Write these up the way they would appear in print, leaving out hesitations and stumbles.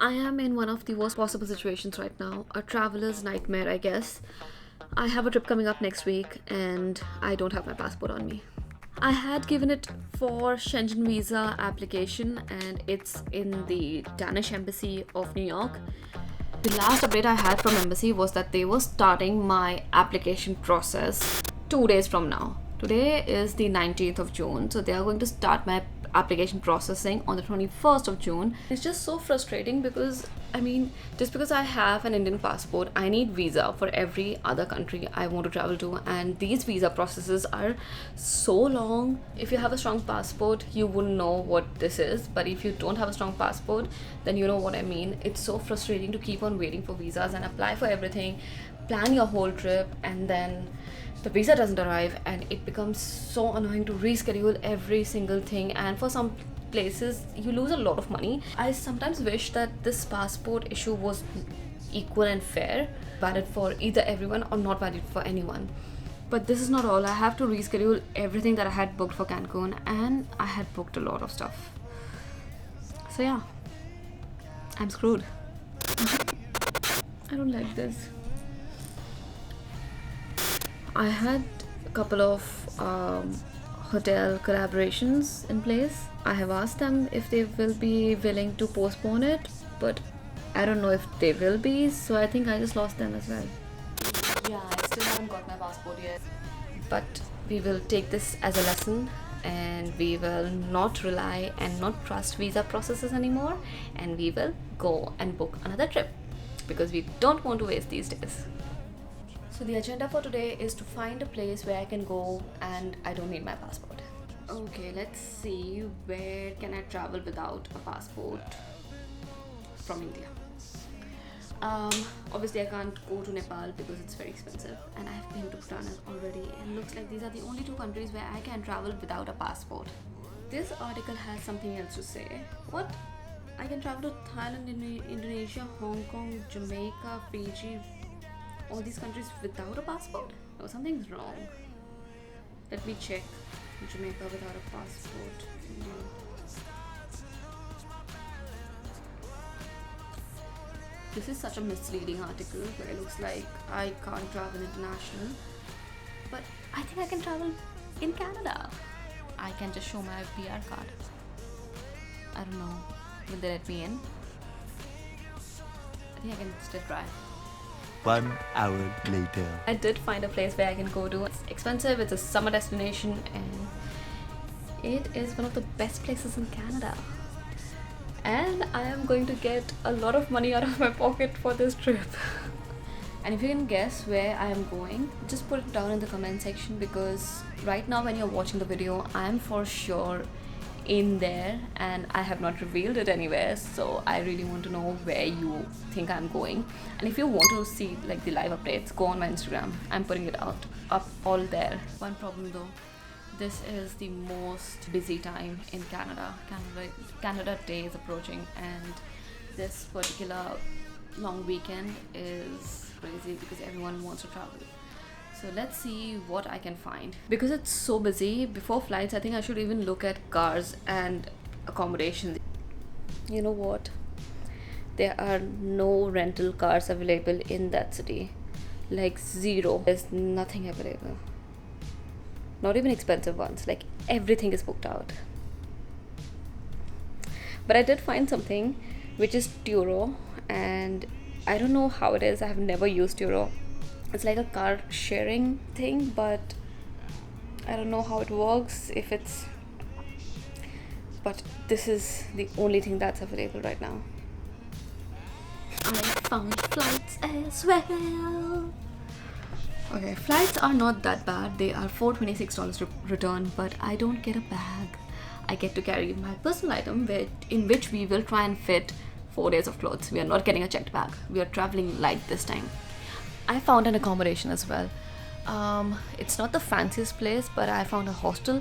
I am in one of the worst possible situations right now. A traveler's nightmare, I guess. I have a trip coming up next week and I don't have my passport on me. I had given it for Schengen visa application and it's in the Danish Embassy of New York. The last update I had from Embassy was that they were starting my application process 2 days from now. Today is the 19th of June, so they are going to start my application processing on the 21st of June. It's just so frustrating because just because I have an Indian passport, I need visa for every other country I want to travel to, and these visa processes are so long. If you have a strong passport, you wouldn't know what this is, but if you don't have a strong passport, then you know what I mean. It's so frustrating to keep on waiting for visas and apply for everything, plan your whole trip, and then the visa doesn't arrive, and it becomes so annoying to reschedule every single thing, and for some places you lose a lot of money. I sometimes wish that this passport issue was equal and fair, valid for either everyone or not valid for anyone. But this is not all. I have to reschedule everything that I had booked for Cancun, and I had booked a lot of stuff. So yeah, I'm screwed. I don't like this. I had a couple of hotel collaborations in place. I have asked them if they will be willing to postpone it, but I don't know if they will be, so I think I just lost them as well. Yeah, I still haven't got my passport yet. But we will take this as a lesson, and we will not rely and not trust visa processes anymore, and we will go and book another trip because we don't want to waste these days. So the agenda for today is to find a place where I can go and I don't need my passport. Okay, let's see, where can I travel without a passport from India? Obviously I can't go to Nepal because it's very expensive, and I've been to Bhutan already, and looks like these are the only two countries where I can travel without a passport. This article has something else to say. What? I can travel to Thailand, Indonesia, Hong Kong, Jamaica, Fiji, all these countries without a passport? No, something's wrong. Let me check. Jamaica without a passport. This is such a misleading article where it looks like I can't travel international, but I think I can travel in Canada. I can just show my PR card. I don't know, will they let me in? I think I can still try. 1 hour later. I did find a place where I can go to. It's expensive, it's a summer destination, and it is one of the best places in Canada. And I am going to get a lot of money out of my pocket for this trip. And if you can guess where I am going, just put it down in the comment section, because right now when you're watching the video, I am for sure in there and I have not revealed it anywhere, so I really want to know where you think I'm going. And if you want to see like the live updates, go on my Instagram. I'm putting it up all there. One problem though, this is the most busy time in Canada. Canada Day is approaching, and this particular long weekend is crazy because everyone wants to travel. So let's see what I can find. Because it's so busy, before flights, I think I should even look at cars and accommodation. You know what? There are no rental cars available in that city. Like zero. There's nothing available. Not even expensive ones. Like everything is booked out. But I did find something which is Turo, and I don't know how it is. I have never used Turo. It's like a car sharing thing, but I don't know how it works, but this is the only thing that's available right now. I found flights as well. Okay, flights are not that bad. They are $426 to return, but I don't get a bag. I get to carry my personal item in which we will try and fit 4 days of clothes. We are not getting a checked bag. We are traveling light this time. I found an accommodation as well. It's not the fanciest place, but I found a hostel,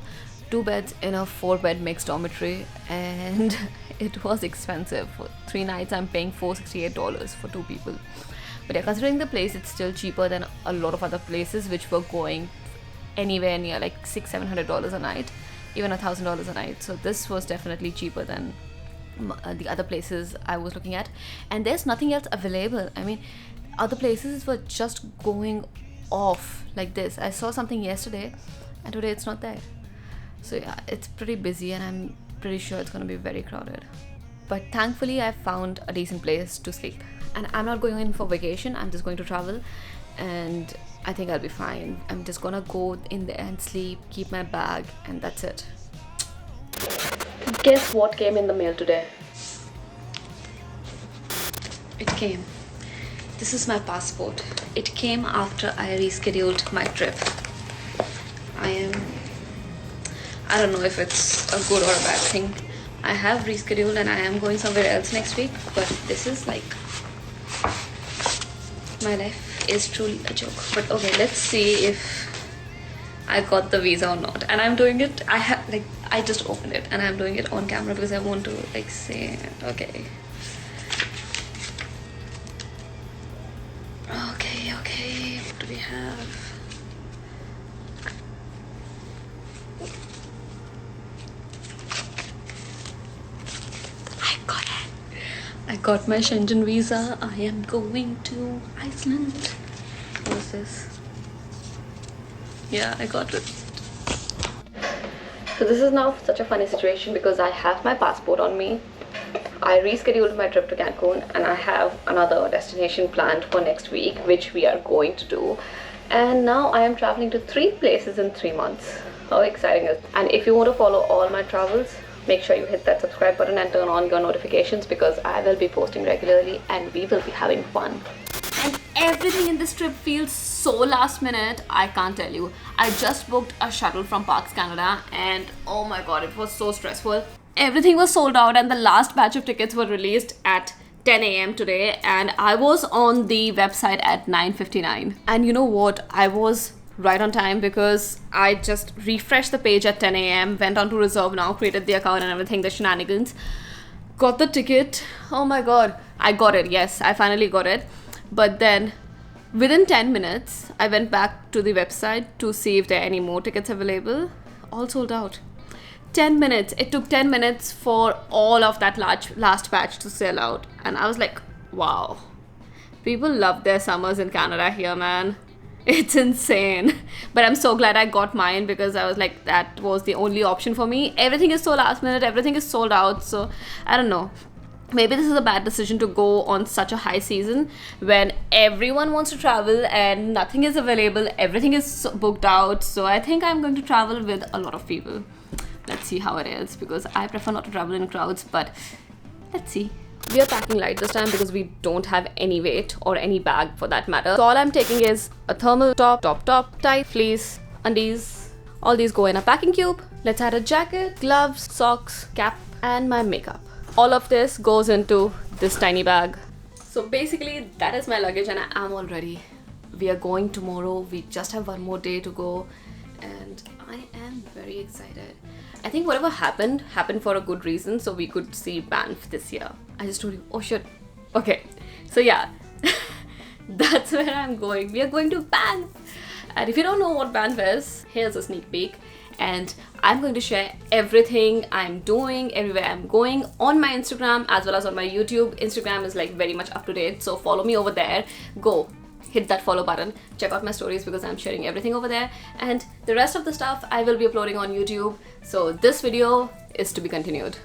2 beds in a 4-bed mixed dormitory, and it was expensive. For 3 nights I'm paying $468 for 2 people. But yeah, considering the place, it's still cheaper than a lot of other places which were going anywhere near like $600-700 a night, even $1,000 a night. So this was definitely cheaper than the other places I was looking at, and there's nothing else available. I mean, other places were just going off like this. I saw something yesterday and today it's not there. So yeah, it's pretty busy and I'm pretty sure it's going to be very crowded. But thankfully I found a decent place to sleep. And I'm not going in for vacation, I'm just going to travel, and I think I'll be fine. I'm just gonna go in there and sleep, keep my bag, and that's it. Guess what came in the mail today? It came. This is my passport. It came after I rescheduled my trip. I don't know if it's a good or a bad thing. I have rescheduled and I am going somewhere else next week, but this is like, my life is truly a joke. But okay, let's see if I got the visa or not. And I'm doing it, I just opened it and I'm doing it on camera because I want to like say, okay. Okay, what do we have? I got my Schengen visa. I am going to Iceland. What is this? Yeah, I got it. So this is now such a funny situation because I have my passport on me. I rescheduled my trip to Cancun and I have another destination planned for next week, which we are going to do. And now I am traveling to 3 places in 3 months. How exciting is it? And if you want to follow all my travels, make sure you hit that subscribe button and turn on your notifications because I will be posting regularly and we will be having fun. And everything in this trip feels so last minute, I can't tell you. I just booked a shuttle from Parks Canada and oh my god, it was so stressful. Everything was sold out and the last batch of tickets were released at 10 a.m. today and I was on the website at 9:59. And you know what? I was right on time because I just refreshed the page at 10 a.m. went on to reserve now, created the account and everything, the shenanigans, got the ticket. Oh my god, I got it. Yes, I finally got it. But then within 10 minutes I went back to the website to see if there are any more tickets available. All sold out. 10 minutes. It took 10 minutes for all of that last batch to sell out, and I was like, wow, people love their summers in Canada here, man. It's insane. But I'm so glad I got mine because I was like, that was the only option for me. Everything is so last minute, everything is sold out. So I don't know, maybe this is a bad decision to go on such a high season when everyone wants to travel and nothing is available, everything is booked out. So I think I'm going to travel with a lot of people. Let's see how it is because I prefer not to travel in crowds, but let's see. We are packing light this time because we don't have any weight or any bag for that matter. So all I'm taking is a thermal top, tight, fleece, undies. All these go in a packing cube. Let's add a jacket, gloves, socks, cap, and my makeup. All of this goes into this tiny bag. So basically that is my luggage and I am all ready. We are going tomorrow. We just have one more day to go and I am very excited. I think whatever happened for a good reason, so we could see Banff this year. I just told you, oh shit. Okay, so yeah, that's where I'm going. We are going to Banff. And if you don't know what Banff is, here's a sneak peek. And I'm going to share everything I'm doing, everywhere I'm going on my Instagram as well as on my YouTube. Instagram is like very much up to date, so follow me over there. Go. Hit that follow button, check out my stories because I'm sharing everything over there, and the rest of the stuff I will be uploading on YouTube. So this video is to be continued.